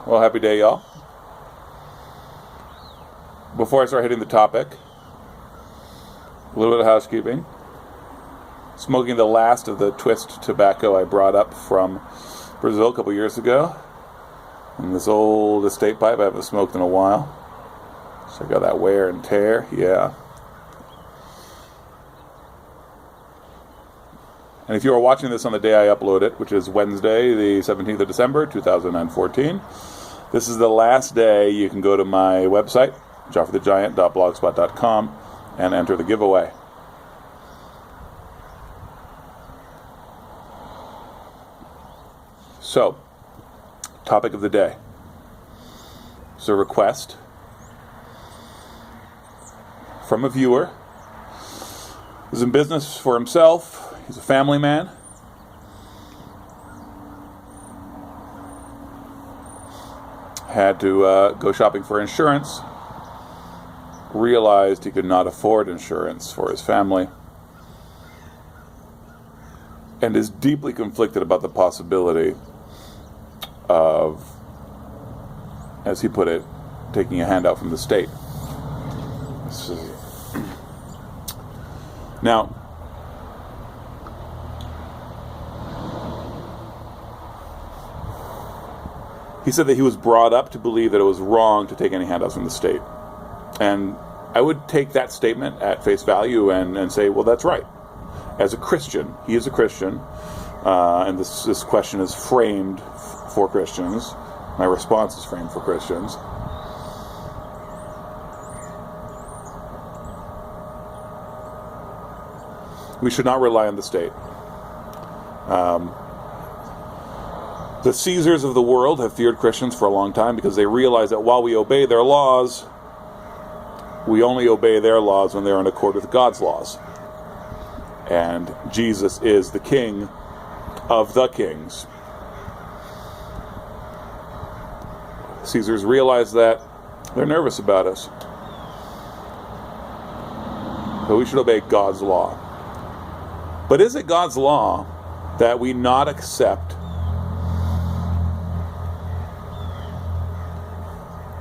Well, happy day, y'all. Before I start hitting the topic, a little bit of housekeeping. Smoking the last of the twist tobacco I brought up from Brazil a couple years ago. And this old estate pipe I haven't smoked in a while. Check out that wear and tear, yeah. And if you are watching this on the day I upload it, which is Wednesday, the 17th of December, 2014, this is the last day you can go to my website, joffreythegiant.blogspot.com, and enter the giveaway. So, topic of the day. It's a request from a viewer who's in business for himself. He's a family man. Had to go shopping for insurance. Realized he could not afford insurance for his family. And is deeply conflicted about the possibility of, as he put it, taking a handout from the state. Now, he said that he was brought up to believe that it was wrong to take any handouts from the state. And I would take that statement at face value and say, well, that's right. As a Christian, he is a Christian, and this question is framed for Christians. My response is framed for Christians. We should not rely on the state. The Caesars of the world have feared Christians for a long time because they realize that while we obey their laws, we only obey their laws when they're in accord with God's laws. And Jesus is the King of the kings. Caesars realize that. They're nervous about us. But we should obey God's law. But is it God's law that we not accept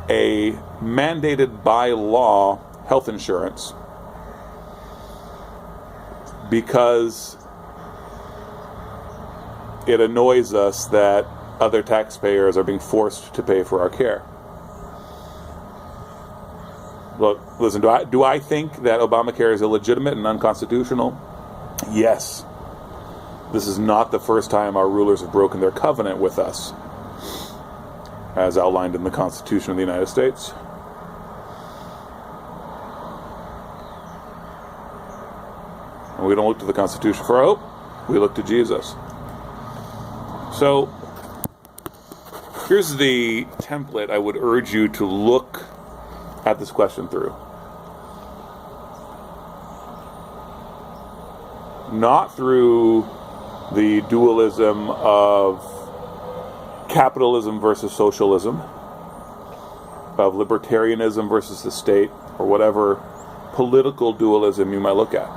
a mandated by law health insurance because it annoys us that other taxpayers are being forced to pay for our care? Look, listen, do I think that ObamaCare is illegitimate and unconstitutional? Yes. This is not the first time our rulers have broken their covenant with us, as outlined in the Constitution of the United States. And we don't look to the Constitution for hope. We look to Jesus. So, here's the template I would urge you to look at this question through. Not through the dualism of capitalism versus socialism, of libertarianism versus the state, or whatever political dualism you might look at.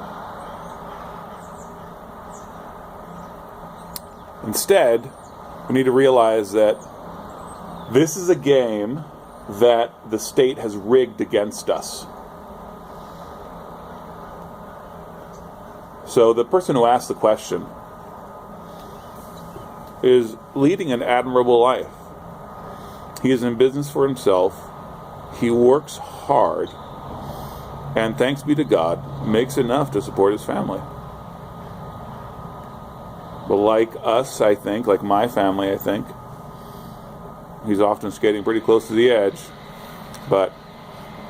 Instead, we need to realize that this is a game that the state has rigged against us. So the person who asked the question is leading an admirable life. He is in business for himself. He works hard, and thanks be to God, makes enough to support his family. But like us, I think, like my family, I think, he's often skating pretty close to the edge, but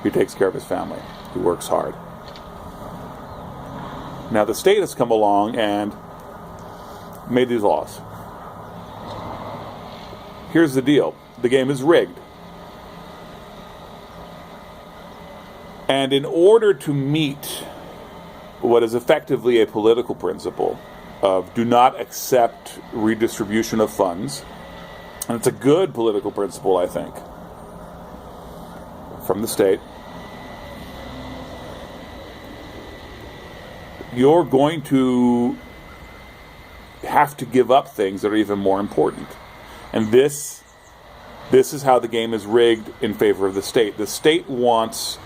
he takes care of his family. He works hard. Now the state has come along and made these laws. Here's the deal. The game is rigged. And in order to meet what is effectively a political principle of do not accept redistribution of funds, and it's a good political principle, I think, from the state, you're going to have to give up things that are even more important. And this This is how the game is rigged in favor of the state. The state wants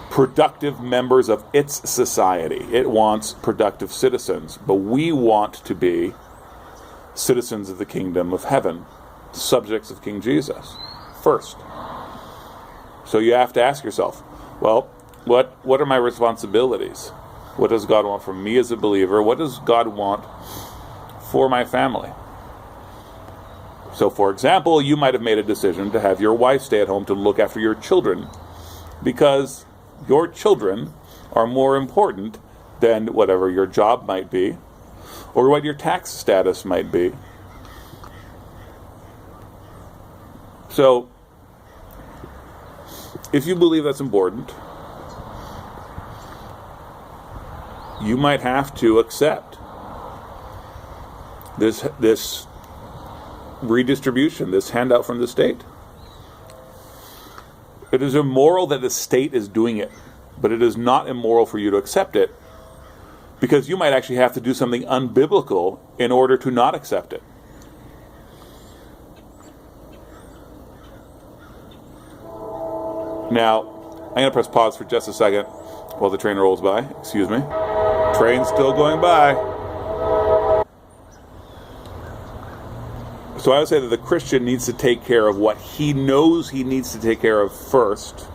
productive members of its society. It wants productive citizens. But we want to be citizens of the kingdom of heaven, subjects of King Jesus first. So you have to ask yourself, well, what are my responsibilities? What does God want from me as a believer? What does God want for my family? So, for example, you might have made a decision to have your wife stay at home to look after your children because your children are more important than whatever your job might be or what your tax status might be. So, if you believe that's important, you might have to accept this redistribution, this handout from the state. It is immoral that the state is doing it, but it is not immoral for you to accept it, because you might actually have to do something unbiblical in order to not accept it. Now, I'm going to press pause for just a second while the train rolls by. Excuse me. Train's still going by. So I would say that the Christian needs to take care of what he knows he needs to take care of first,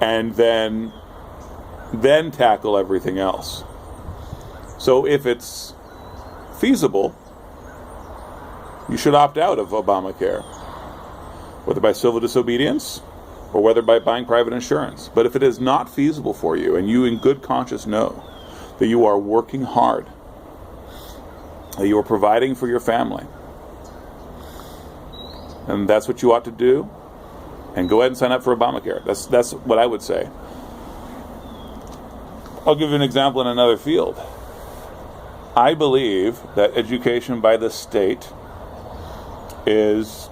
and then tackle everything else. So if it's feasible, you should opt out of Obamacare, whether by civil disobedience or whether by buying private insurance. But if it is not feasible for you, and you in good conscience know that you are working hard, that you are providing for your family, and that's what you ought to do, and go ahead and sign up for Obamacare. That's what I would say. I'll give you an example in another field. I believe that education by the state is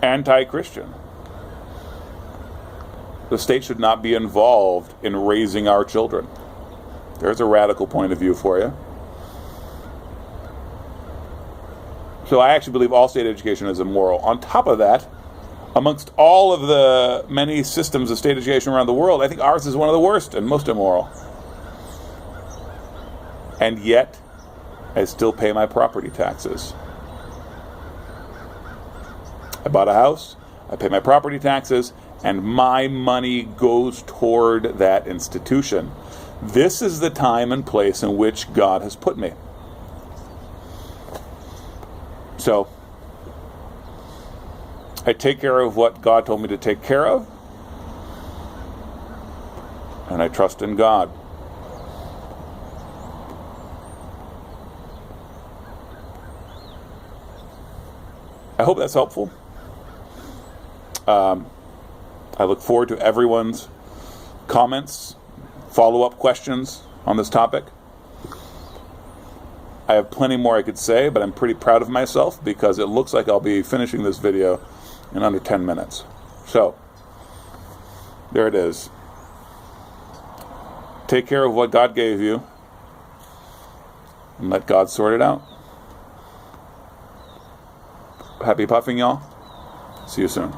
anti-Christian. The state should not be involved in raising our children. There's a radical point of view for you. So I actually believe all state education is immoral. On top of that, amongst all of the many systems of state education around the world, I think ours is one of the worst and most immoral. And yet, I still pay my property taxes. I bought a house, I pay my property taxes, and my money goes toward that institution. This is the time and place in which God has put me. So, I take care of what God told me to take care of, and I trust in God. I hope that's helpful. I look forward to everyone's comments, follow-up questions on this topic. I have plenty more I could say, but I'm pretty proud of myself because it looks like I'll be finishing this video in under 10 minutes. So, there it is. Take care of what God gave you and let God sort it out. Happy puffing, y'all. See you soon.